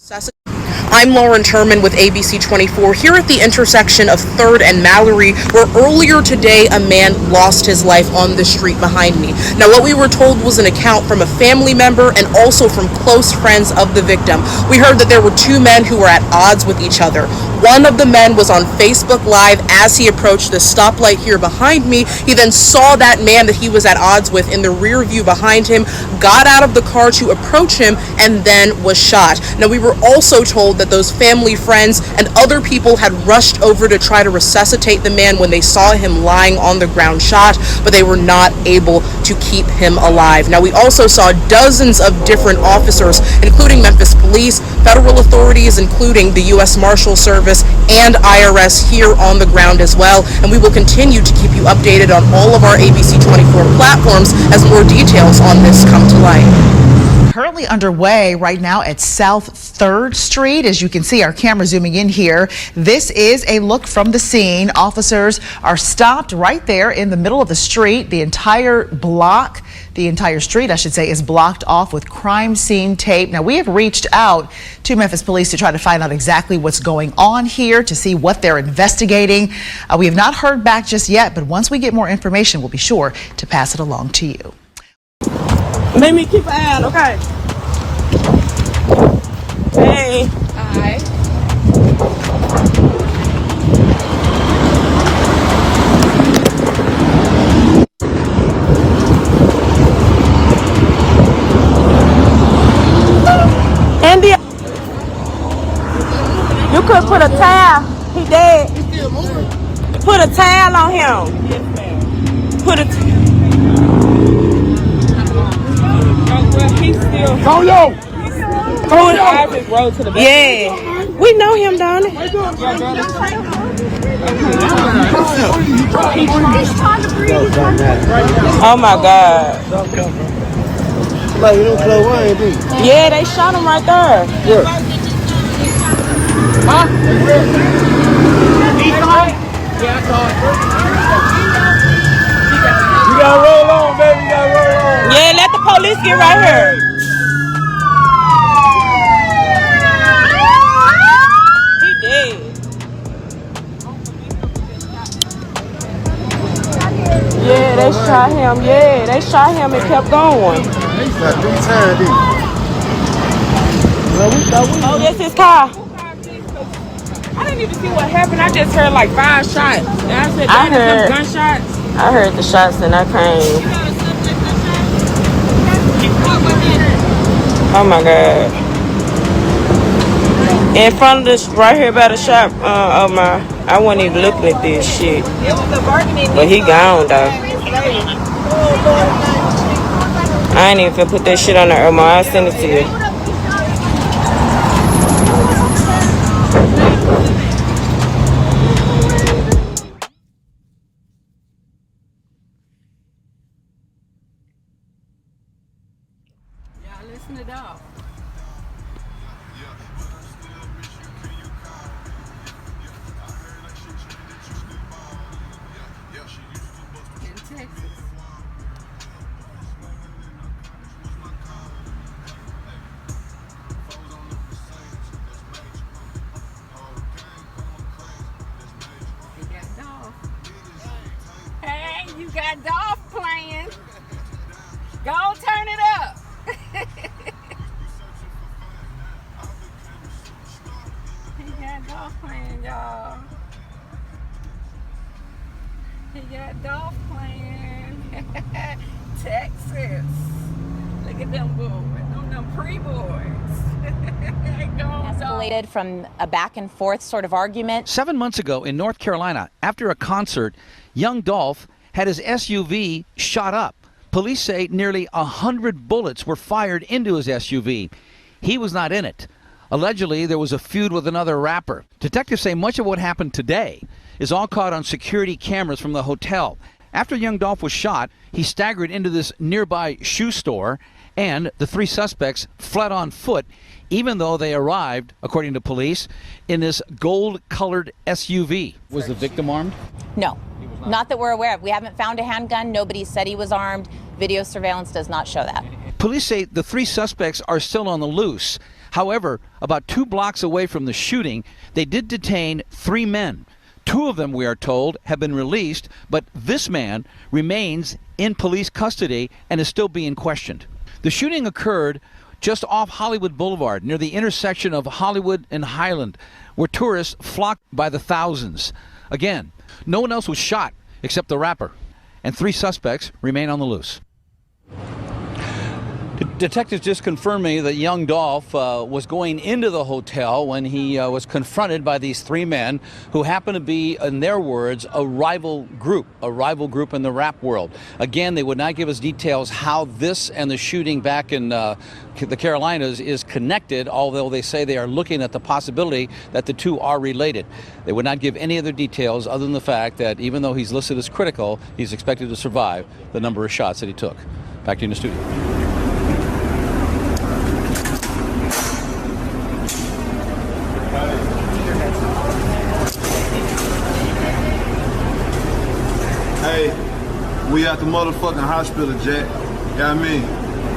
I'm Lauren Turman with ABC 24 here at the intersection of 3rd and Mallory, where earlier today a man lost his life on the street behind me. Now, what we were told was an account from a family member and also from close friends of the victim. We heard that there were two men who were at odds with each other. One of the men was on Facebook Live as he approached the stoplight here behind me. He then saw that man that he was at odds with in the rear view behind him, got out of the car to approach him, and then was shot. Now, we were also told that those family, friends, and other people had rushed over to try to resuscitate the man when they saw him lying on the ground shot, but they were not able to keep him alive. Now, we also saw dozens of different officers, including Memphis police, federal authorities, including the U.S. Marshal Service and IRS here on the ground as well, and we will continue to keep you updated on all of our ABC 24 platforms as more details on this come to light. Currently underway right now at South 3rd Street. As you can see, our camera zooming in here. This is a look from the scene. Officers are stopped right there in the middle of the street. The entire street, I should say, is blocked off with crime scene tape. Now, we have reached out to Memphis police to try to find out exactly what's going on here, to see what they're investigating. We have not heard back just yet, but once we get more information, we'll be sure to pass it along to you. Let me keep an eye out, okay? Hey. Hi. Andy, you could put a towel. He dead. He's still moving. Put a towel on him. Yes, ma'am. Put a He's still. Go, yo! Road to the back. Yeah. We know him, don't we? Oh my God. Yeah, they shot him right there. Where? Huh? Yeah, I saw it. You gotta roll on, baby. You gotta roll on. Yeah, let the police get right here. He dead. Yeah, they shot him. Yeah, they shot him and kept going. They shot 3 times, didn't Oh, that's his car. I didn't even see what happened. I just heard like 5 shots. And I said, I heard gunshots. I heard the shots and I came. Oh my God. In front of this, right here by the shop, I wasn't even looking at this shit. But he gone though. I ain't even finna put that shit on there, Omar. I'll send it to you. Listen to Dolph. In Texas. You got Dolph. Hey, you got Dolph playing. Go turn it up. He got Dolph playing, y'all. He got Dolph playing. Texas. Look at them boys. Them pre-boys. Escalated from a back and forth sort of argument. 7 months ago in North Carolina, after a concert, young Dolph had his SUV shot up. Police say nearly 100 bullets were fired into his SUV. He was not in it. Allegedly, there was a feud with another rapper. Detectives say much of what happened today is all caught on security cameras from the hotel. After young Dolph was shot, he staggered into this nearby shoe store, and the 3 suspects fled on foot, even though they arrived, according to police, in this gold-colored SUV. Was the victim armed? No, not that we're aware of. We haven't found a handgun. Nobody said he was armed. Video surveillance does not show that. Police say the 3 suspects are still on the loose. However, about 2 blocks away from the shooting, they did detain 3 men. 2 of them, we are told, have been released, but this man remains in police custody and is still being questioned. The shooting occurred just off Hollywood Boulevard, near the intersection of Hollywood and Highland, where tourists flocked by the thousands. Again, no one else was shot except the rapper, and 3 suspects remain on the loose. Detectives just confirmed me that young Dolph was going into the hotel when he was confronted by these 3 men who happened to be, in their words, a rival group in the rap world. Again, they would not give us details how this and the shooting back in the Carolinas is connected, although they say they are looking at the possibility that the 2 are related. They would not give any other details other than the fact that even though he's listed as critical, he's expected to survive the number of shots that he took. Back to you in the studio. Hey, we at the motherfucking hospital, Jack. You know what I mean?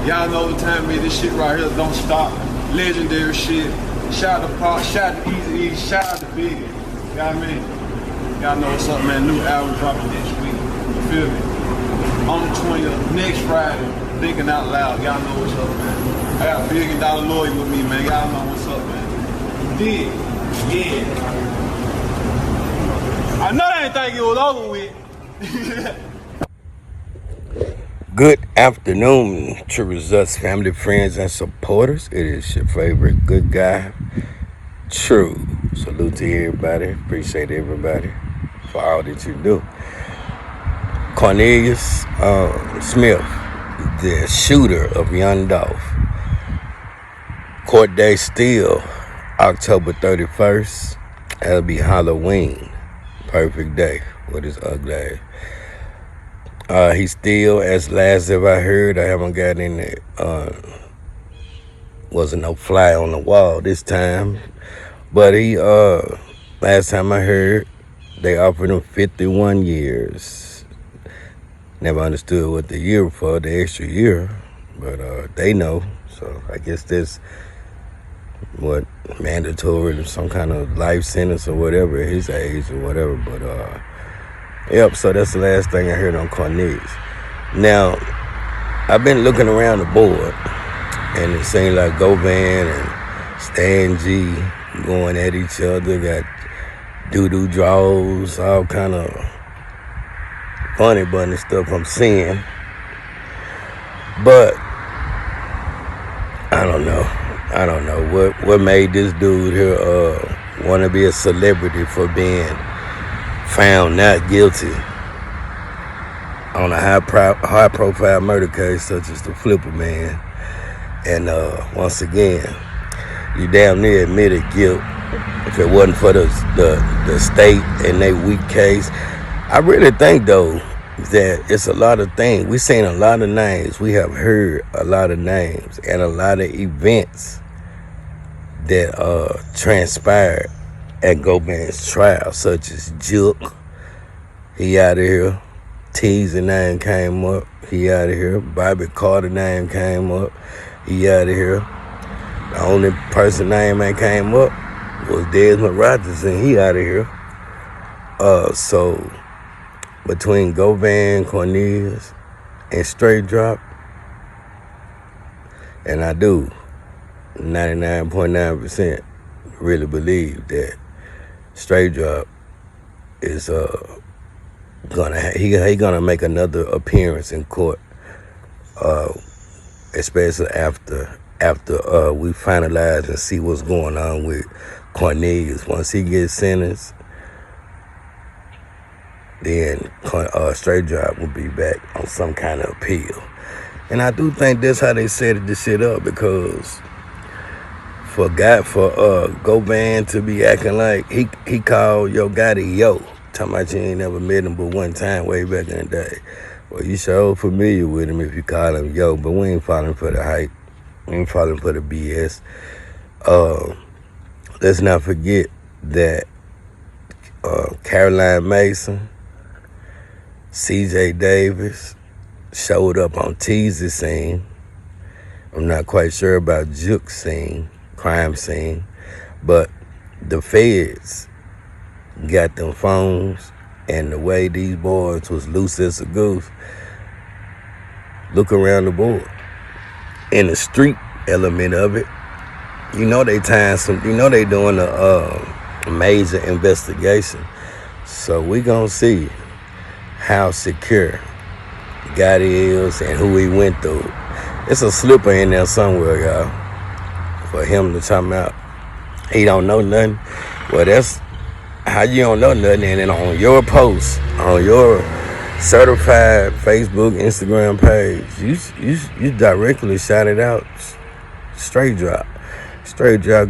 Y'all know the time me, this shit right here don't stop. Legendary shit. Shout out to Pop, shout out to Easy, shout out to Biggie. You know what I mean? Y'all know what's up, man. New album dropping next week. You feel me? On the 20th, next Friday, Thinking Out Loud. Y'all know what's up, man. I got $1 billion lawyer with me, man. Y'all know what's up, man. Dig. Yeah. I know they ain't think it was over with. Good afternoon, TRURESULTS family, friends, and supporters. It is your favorite good guy, True. Salute to everybody. Appreciate everybody for all that you do. Cornelius Smith, the shooter of young Dolph. Court day still October 31st. That'll be Halloween. Perfect day with his ugly ass. He's still, as last if I heard, I haven't got any, wasn't no fly on the wall this time. But he, last time I heard, they offered him 51 years. Never understood what the year for, the extra year, but they know. So I guess that's what, mandatory, some kind of life sentence or whatever, at his age or whatever. But yep, so that's the last thing I heard on Cornelius. Now, I've been looking around the board, and it seemed like Govan and Stan G going at each other, got doo-doo draws, all kind of funny bunny stuff I'm seeing. But I don't know what made this dude here want to be a celebrity for being found not guilty on a high-profile murder case such as the Flipper Man. And once again, you damn near admitted guilt. If it wasn't for the state and their weak case, I really think though that it's a lot of things. We've seen a lot of names. We have heard a lot of names and a lot of events that transpired at Govan's trial, such as Juke, he out of here. Teaser name came up, he out of here. Bobby Carter name came up, he out of here. The only person name that came up was Desmond Rogers, and he out of here. So between Govan, Cornelius, and Straight Drop, and I do 99.9% really believe that Straight Drop is gonna make another appearance in court, especially after we finalize and see what's going on with Cornelius. Once he gets sentenced, then Straight Drop will be back on some kind of appeal. And I do think that's how they set this shit up, because for Govan to be acting like he called Yo Gotti Yo, talking about you ain't never met him but one time way back in the day. Well, you sure familiar with him if you call him Yo, but we ain't falling for the hype. We ain't falling for the BS. Let's not forget that Caroline Mason, CJ Davis showed up on Teaser's scene. I'm not quite sure about Juke's scene. crime scene. But the feds got them phones, and the way these boys was loose as a goose. Look around the board. In the street element of it, you know they doing a major investigation. So we gonna see how secure God is and who he went through. It's a slipper in there somewhere, y'all. For him to talk about he don't know nothing. Well, that's how you don't know nothing. And then on your post, on your certified Facebook, Instagram page, you directly shout it out. Straight drop,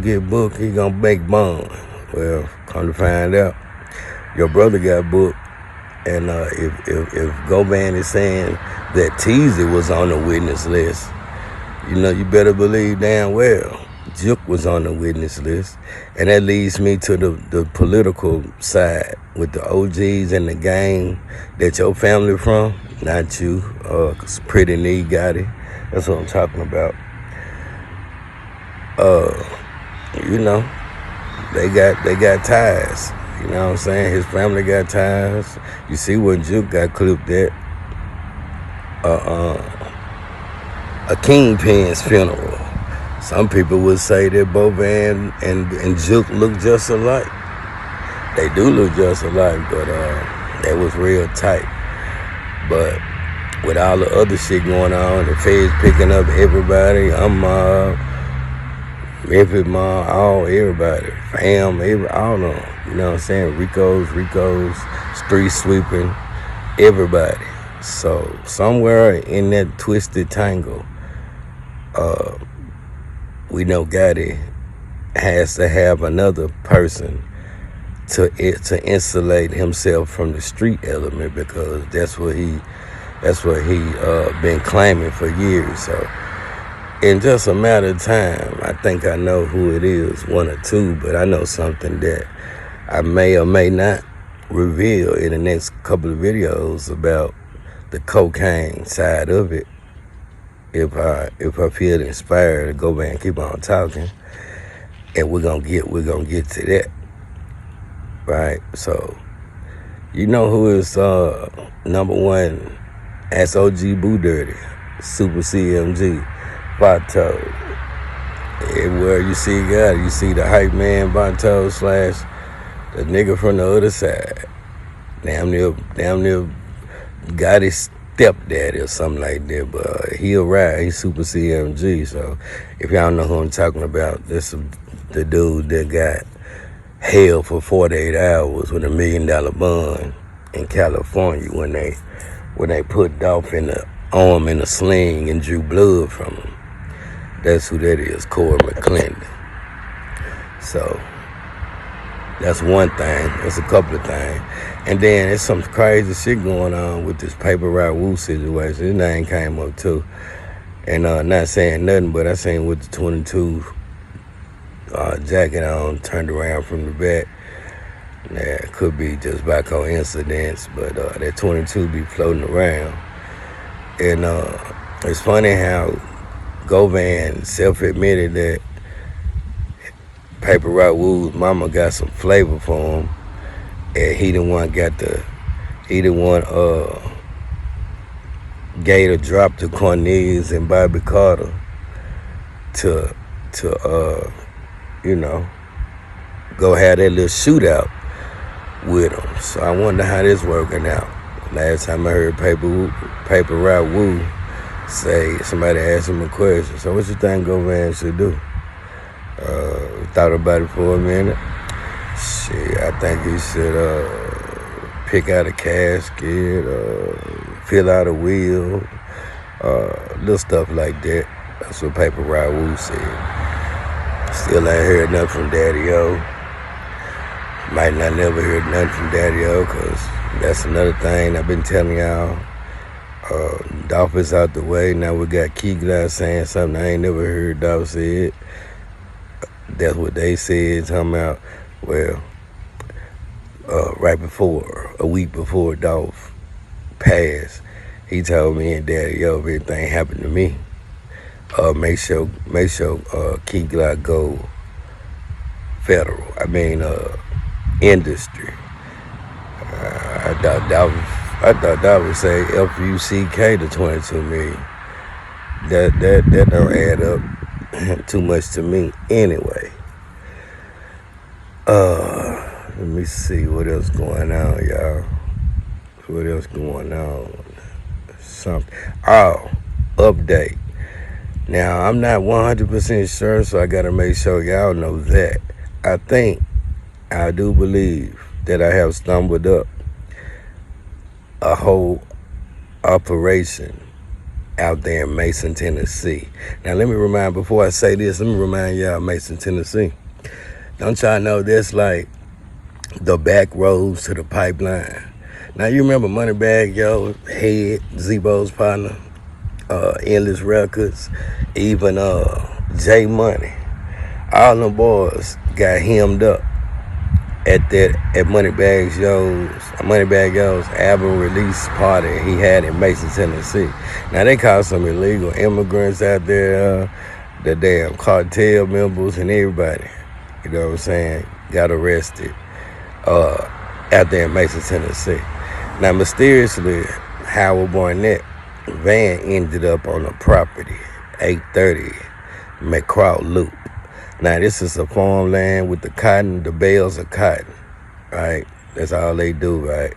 get booked. He gonna make bond. Well, come to find out, your brother got booked. And if Govan is saying that Teasy was on the witness list, you better believe damn well Juke was on the witness list. And that leads me to the political side with the OGs and the gang that your family from, not you, 'cause Pretty Knee got it. That's what I'm talking about. They got ties. You know what I'm saying? His family got ties. You see when Juke got clipped at a kingpin's funeral. Some people would say that Bovan and Juke look just alike. They do look just alike, but that was real tight. But with all the other shit going on, the feds picking up everybody, Memphis mob, everybody, fam, all of them. You know what I'm saying? Ricos, street sweeping, everybody. So somewhere in that twisted tangle, we know Gotti has to have another person to insulate himself from the street element, because that's what he been claiming for years. So in just a matter of time, I think I know who it is, one or two, but I know something that I may or may not reveal in the next couple of videos about the cocaine side of it. If I feel inspired to go back and keep on talking, and we're gonna get to that, right? So you know who is number one SOG Boo Dirty, Super CMG, Bato. Everywhere you see God, you see the hype man Bato / the nigga from the other side. Damn near got his stepdaddy or something like that, but he'll ride. He's Super CMG. So if y'all know who I'm talking about, this is the dude that got held for 48 hours with $1 million bond in California when they put Dolph in the arm in a sling and drew blood from him. That's who that is, Corey McClendon. So that's one thing. That's a couple of things. And then there's some crazy shit going on with this Paper Route Woo situation. His name came up too. And not saying nothing, but I seen with the 22 jacket on, turned around from the back. That could be just by coincidence, but that 22 be floating around. And it's funny how Govan self-admitted that Paper Route Woo's mama got some flavor for him, and he the one gave a drop to Cornelius and Bobby Carter to go have that little shootout with him. So I wonder how this working out. Last time I heard Paper Route Woo say, somebody asked him a question, so what you think Govan should do? Thought about it for a minute. Shit, I think he should pick out a casket, fill out a will, little stuff like that. That's what Paper Route Woo said. Still ain't heard nothing from Daddy-O. Might not never hear nothing from Daddy-O, because that's another thing I've been telling y'all. Dolph is out the way. Now we got Key-Glass saying something I ain't never heard Dolph said. That's what they said, talking about, well, a week before Dolph passed, he told me and Daddy, everything happened to me. make sure Key Glock go federal. I mean industry. I thought that would say FUCK to 22 million. That don't add up too much to me anyway. Let me see what else going on, y'all. What else going on? Something. Oh, update. Now, I'm not 100% sure, so I gotta make sure y'all know that. I do believe that I have stumbled up a whole operation out there in Mason, Tennessee. Now, before I say this, let me remind y'all Mason, Tennessee. Don't y'all know this like the back roads to the pipeline? Now, you remember Moneybagg Yo, Head, Zebo's partner, Endless Records, even J Money. All them boys got hemmed up at Moneybagg Yo's album release party he had in Mason, Tennessee. Now, they caught some illegal immigrants out there, the damn cartel members and everybody, you know what I'm saying, got arrested out there in Mason, Tennessee. Now, mysteriously, Howard Barnett van ended up on a property, 830 McCraw Loop. Now, this is a farmland with the bales of cotton, right? That's all they do, right?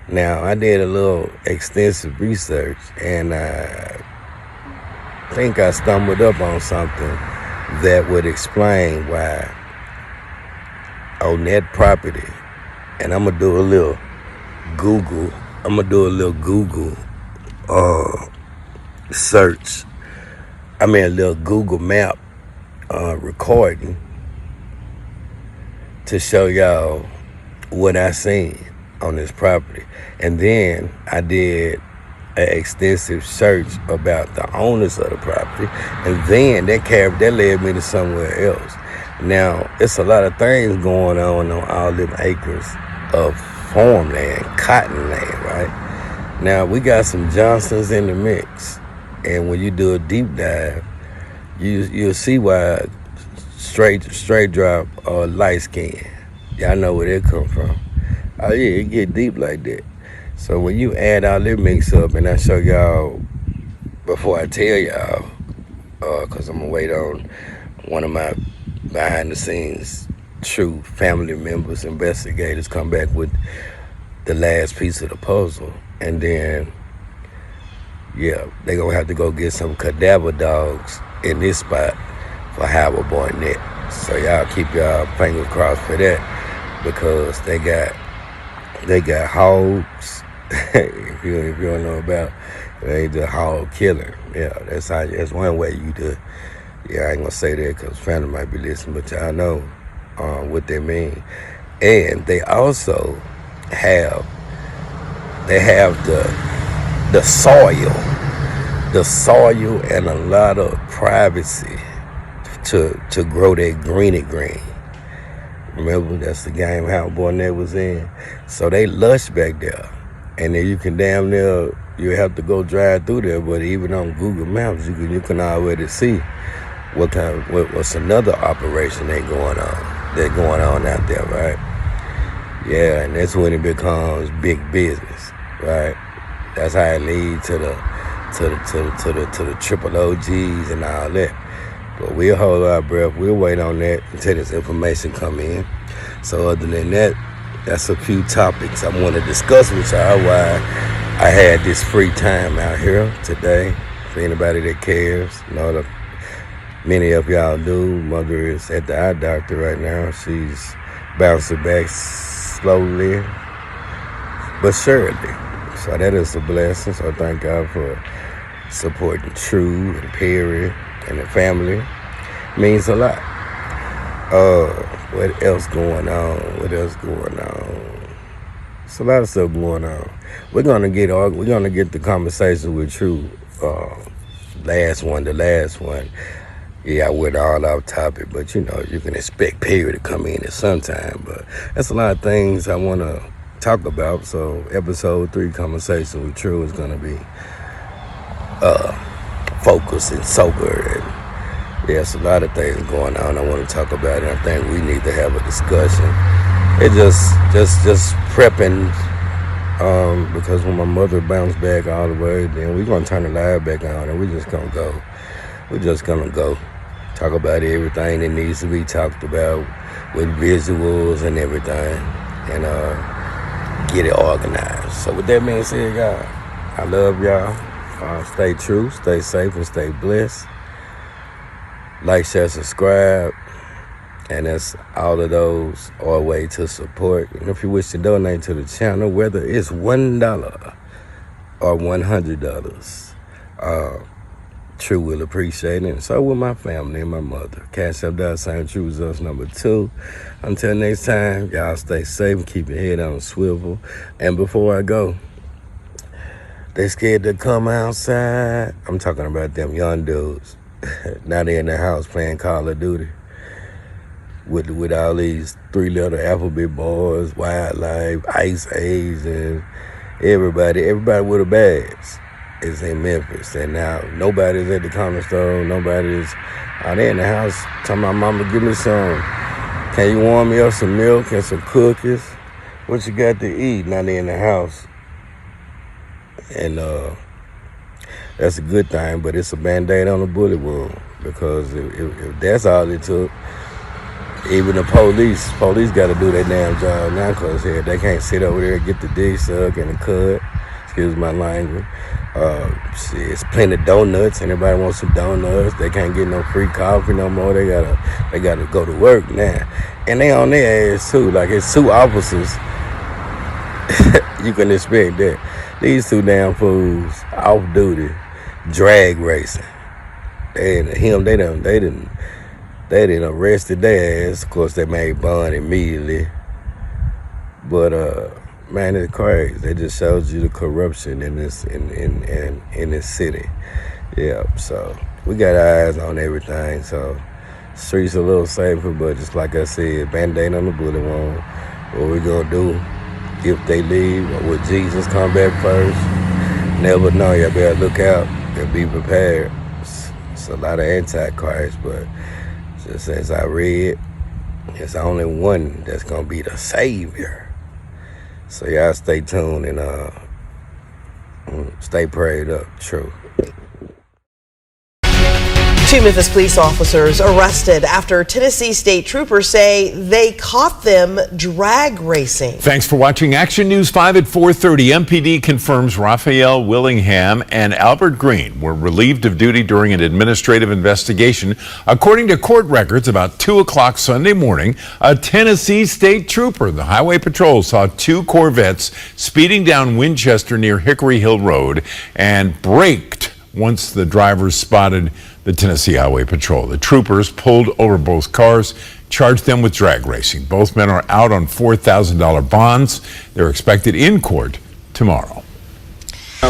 Now, I did a little extensive research, and I think I stumbled up on something that would explain why on that property, and I'm going to do a little Google search. A little Google map recording to show y'all what I seen on this property. And then I did an extensive search about the owners of the property, and then that led me to somewhere else. Now, it's a lot of things going on all them acres of farmland, cotton land, right? Now, we got some Johnsons in the mix, and when you do a deep dive, you'll see why straight drop light skin. Y'all know where that come from. Oh yeah, it get deep like that. So when you add all that mix up, and I show y'all before I tell y'all, cause I'm gonna wait on one of my behind the scenes true family members, investigators come back with the last piece of the puzzle, and then yeah, they gonna have to go get some cadaver dogs in this spot for Howard Barnett. So y'all keep y'all fingers crossed for that, because they got hogs. if you don't know about, they the hog killer. Yeah, that's one way you do. Yeah, I ain't gonna say that because family might be listening, but y'all know what they mean. And they also have the soil and a lot of privacy to grow that greeny green. Remember, that's the game Howard Barnett was in. So they lush back there, and then you can you have to go drive through there. But even on Google Maps, you can already see what's another operation that's going on out there, right? Yeah, and that's when it becomes big business, right? That's how it leads to the triple OGs and all that. But we'll hold our breath. We'll wait on that until this information come in. So other than that, that's a few topics I want to discuss with y'all why I had this free time out here today. For anybody that cares, many of y'all do. Mother is at the eye doctor right now. She's bouncing back slowly but surely. So that is a blessing. So thank God for supporting True and Perry and the family. It means a lot. What else going on? It's a lot of stuff going on. We're gonna get the conversation with True. The last one. Yeah, I went all off topic, but you can expect Perry to come in at some time. But that's a lot of things I want to talk about. So episode 3, conversation with True, is gonna be focused and sober. And there's a lot of things going on I want to talk about, and I think we need to have a discussion. It just prepping, because when my mother bounced back all the way, then we're going to turn the live back on, and we're just going to go. We're just going to go. Talk about everything that needs to be talked about with visuals and everything, and get it organized. So with that being said, y'all, I love y'all. Stay true, stay safe, and stay blessed. Like, share, subscribe. And that's all of those are a way to support. And if you wish to donate to the channel, whether it's $1 or $100, True will appreciate it. And so will my family and my mother. Cash App $, True Results #2. Until next time, y'all stay safe and keep your head on a swivel. And before I go, they scared to come outside. I'm talking about them young dudes. Now they in the house playing Call of Duty with all these 3-letter alphabet boys, Wildlife, Ice Age, and everybody with a badge is in Memphis. And now nobody's at the corner store. Nobody's out there in the house talking about, mama, give me some. Can you warm me up some milk and some cookies? What you got to eat? Now they in the house. And that's a good thing, but it's a Band-Aid on a bullet wound, because if that's all it took, even the police got to do their damn job now, because they can't sit over there and get the dick sucked and the cut. Excuse my language. It's plenty of donuts. Anybody wants some donuts? They can't get no free coffee no more. They gotta go to work now, and they on their ass too. Like, it's 2 officers. You can expect that. These 2 damn fools off duty, drag racing. They done arrested their ass. Of course, they made bond immediately. But man, it's crazy. They just showed you the corruption in this city. Yeah, so we got our eyes on everything. So streets a little safer, but just like I said, Band-Aid on the bullet wound. What we gonna do if they leave, or will Jesus come back first? Never know. Y'all better look out and be prepared. It's a lot of antichrist, but just as I read, there's only one that's gonna be the savior. So y'all stay tuned and stay prayed up. True. 2 Memphis police officers arrested after Tennessee state troopers say they caught them drag racing. Thanks for watching Action News 5 at 4:30. MPD confirms Raphael Willingham and Albert Green were relieved of duty during an administrative investigation. According to court records, about 2 o'clock Sunday morning, a Tennessee state trooper, the Highway Patrol, saw 2 Corvettes speeding down Winchester near Hickory Hill Road and braked once the drivers spotted the Tennessee Highway Patrol. The troopers pulled over both cars, charged them with drag racing. Both men are out on $4,000 bonds. They're expected in court tomorrow.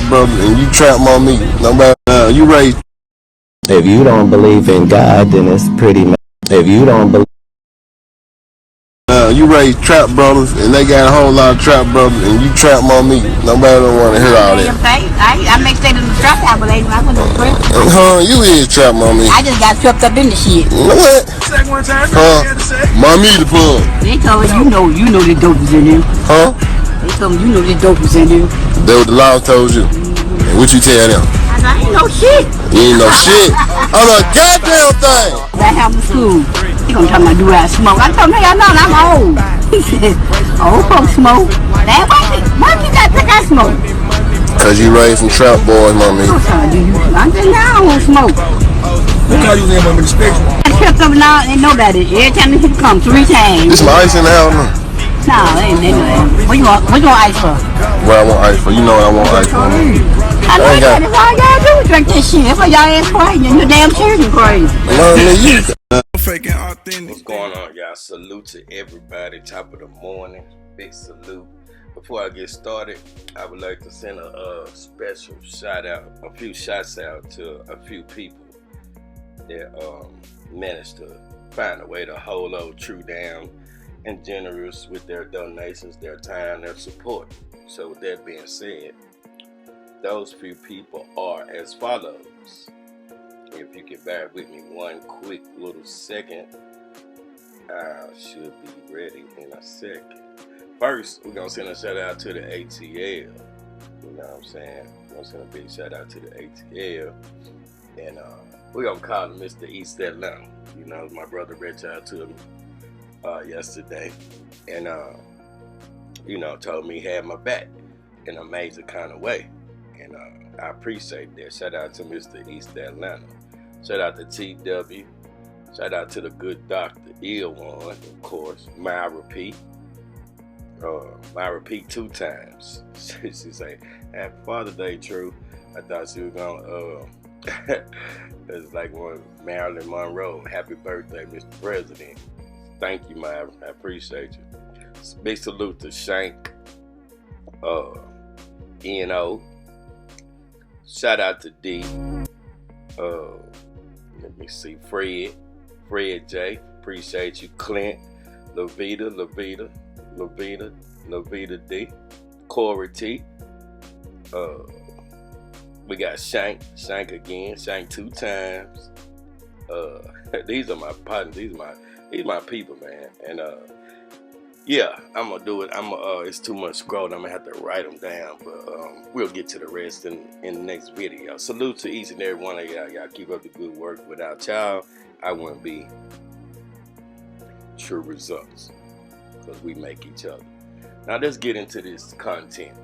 Brother, and you trap on me. Nobody, you raised. If you don't believe in God, then it's pretty much. If you don't believe. You raised trap brothers, and they got a whole lot of trap brothers, and you trap on me. Nobody don't want to hear all that. I make that in the trap out, but I went to prison. You is trap on me. I just got swept up in the shit. What? Mommy the plug. They told you know the dope was in there. Huh? They told me you know the dope was in there. That what the law told you. And what you tell them? I ain't no shit. You ain't no shit. On a goddamn thing. That happened to school. He gonna tell me I do I smoke. I told him, hey, I'm old. He said, old folks smoke. Now, why you got to think I smoke? Cause you raised some trap boys, mommy. I'm just now I don't want to smoke. What car you in, mommy? The spectrum. I kept up now and know that every time he come 3 times. This some ice in the house, man. No, they ain't. What you want ice for? What I want ice for? You know what I want ice for. I know that. That's all y'all do is drink this shit. That's why y'all ass crazy. And your damn children crazy. What's going on, y'all? Salute to everybody. Top of the morning. Big salute. Before I get started, I would like to send a special shout out, a few shots out to a few people that managed to find a way to hold old True down and generous with their donations, their time, their support. So with that being said, those few people are as follows. If you can bear with me one quick little second, I should be ready in a second. First, we're gonna send a shout out to the ATL. You know what I'm saying? We're gonna send a big shout out to the ATL. And we're gonna call him Mr. East Atlanta. You know, my brother reached out to him yesterday. And you know, told me he had my back in a major kind of way. And I appreciate that. Shout out to Mr. East Atlanta. Shout out to TW. Shout out to the good doctor, ill one, of course, Myra P. Myra P 2 times. She say, Happy Father's Day, True. I thought she was gonna, it's like one Marilyn Monroe. Happy birthday, Mr. President. Thank you, Myra. I appreciate you. Big salute to Shank, E&O. Shout out to D. Let me see, Fred J. Appreciate you. Clint, Lavita D. Corey T. We got Shank again. Shank 2 times. These are my partners. These are my people, man. And yeah, I'm gonna do it. It's too much scrolling. I'm gonna have to write them down, but we'll get to the rest in the next video. Salute to each and every one of y'all. Y'all keep up the good work. Without y'all, I wouldn't be True Results, because we make each other. Now let's get into this content.